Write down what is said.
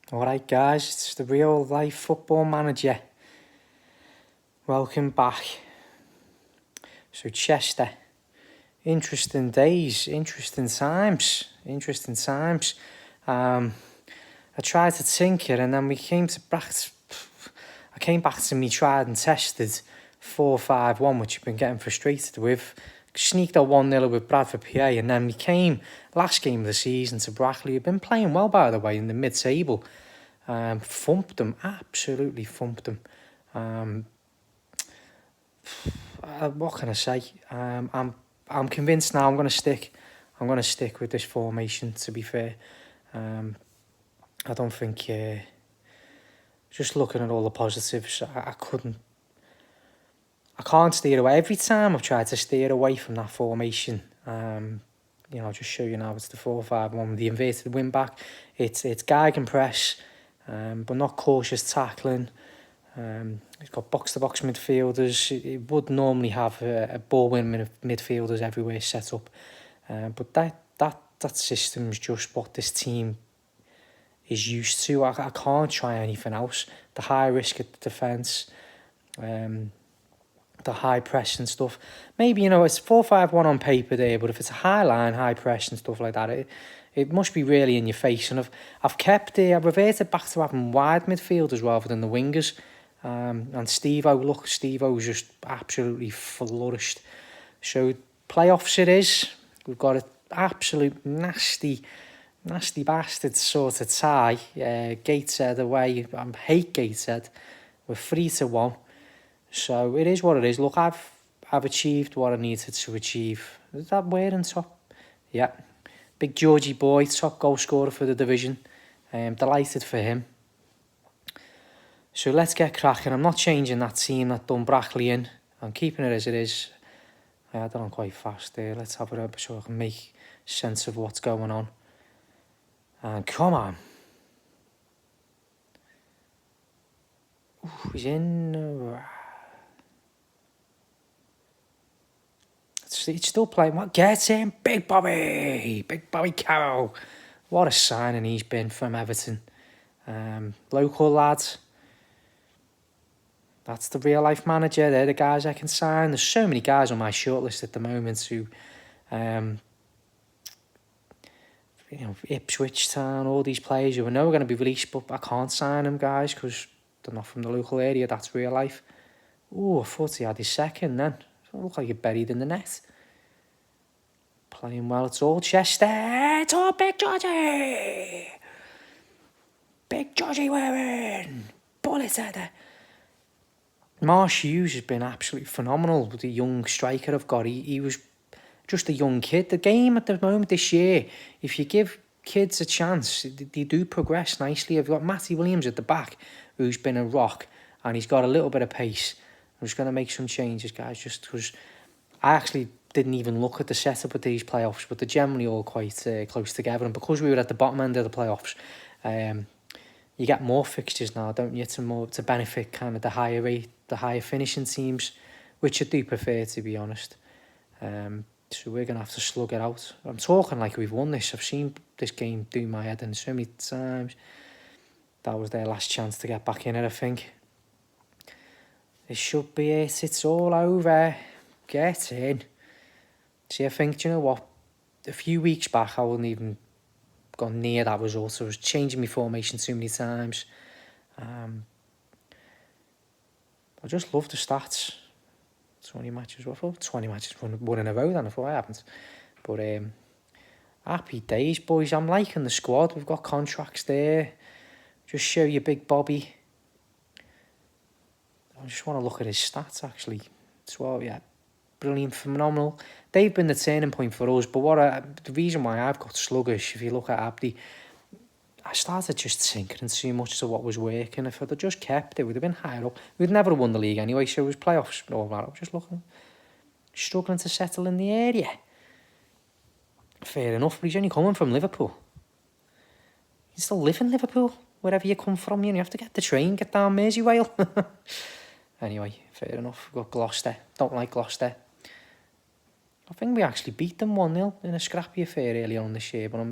Alright guys, it's the real life football manager. Welcome back. So Chester, interesting days, interesting times. I tried to tinker and then I came back to me tried and tested 4-5-1, which I've been getting frustrated with. Sneaked out 1-0 with Bradford PA, and then we came last game of the season to Brackley. We've been playing well, by the way, in the mid-table. Thumped them, absolutely thumped them. What can I say? I'm convinced now. I'm going to stick with this formation. To be fair, I don't think. Just looking at all the positives, I can't steer away. Every time I've tried to steer away from that formation, I'll just show you now. It's the 4-5-1, the inverted wing back. It's gegenpress, but not cautious tackling. It's got box-to-box midfielders. It would normally have a ball-winning midfielders everywhere set up, but that system's just what this team is used to. I can't try anything else. The high risk at the defence, the high press and stuff. Maybe, it's 4-5-1 on paper there, but if it's a high line, high press and stuff like that, it must be really in your face. And I've reverted back to having wide midfielders rather than the wingers. And Steve-O's just absolutely flourished. So playoffs it is. We've got an absolute nasty bastard sort of tie. Gateshead away. I hate Gateshead. We're 3-1. So it is what it is. Look, I've achieved what I needed to achieve. Is that weird on top? Yeah. Big Georgie boy, top goal scorer for the division. Delighted for him. So let's get cracking. I'm not changing that team that done Brackley in. I'm keeping it as it is. I had that on quite fast there. Let's have it up so I can make sense of what's going on. And come on. Ooh, he's in. It's still playing. What? Get in, Big Bobby Carroll. What a signing he's been from Everton. Local lads. That's the real life manager. They're the guys I can sign. There's so many guys on my shortlist at the moment who, Ipswich Town, all these players who I know are going to be released, but I can't sign them, guys, because they're not from the local area. That's real life. Oh, I thought he had his second then. It looked like he buried in the net. Playing well, it's all Chester. It's all Big Georgie. Big Georgie wearing. Bullet header. Marsh Hughes has been absolutely phenomenal with the young striker I've got. He was just a young kid. The game at the moment this year, if you give kids a chance, they do progress nicely. I've got Matty Williams at the back, who's been a rock, and he's got a little bit of pace. I'm just going to make some changes, guys, just because I actually didn't even look at the setup of these playoffs, but they're generally all quite close together. And because we were at the bottom end of the playoffs, you get more fixtures now, don't you, to benefit kind of the higher finishing teams, which I do prefer, to be honest. So we're going to have to slug it out. I'm talking like we've won this. I've seen this game do my head in so many times. That was their last chance to get back in it, I think. This should be it. It's all over. Get in. See, I think, do you know what? A few weeks back, I wouldn't even gone near that result. I was changing my formation too many times. I just love the stats. 20 matches. What for? 20 matches one in a row then. I thought I haven't. But happy days, boys. I'm liking the squad. We've got contracts there. Just show you Big Bobby. I just want to look at his stats, actually. So, yeah, brilliant, phenomenal. They've been the turning point for us, but the reason why I've got sluggish, if you look at Abdi, I started just tinkering too much to what was working. If I'd have just kept it, we'd have been higher up. We'd never have won the league anyway, so it was playoffs and all that. I was just struggling to settle in the area. Fair enough, but he's only coming from Liverpool. You still live in Liverpool, wherever you come from, you have to get the train, get down Merseyvale. Anyway, fair enough. We've got Gloucester. Don't like Gloucester. I think we actually beat them 1-0 in a scrappy affair early on this year, but I'm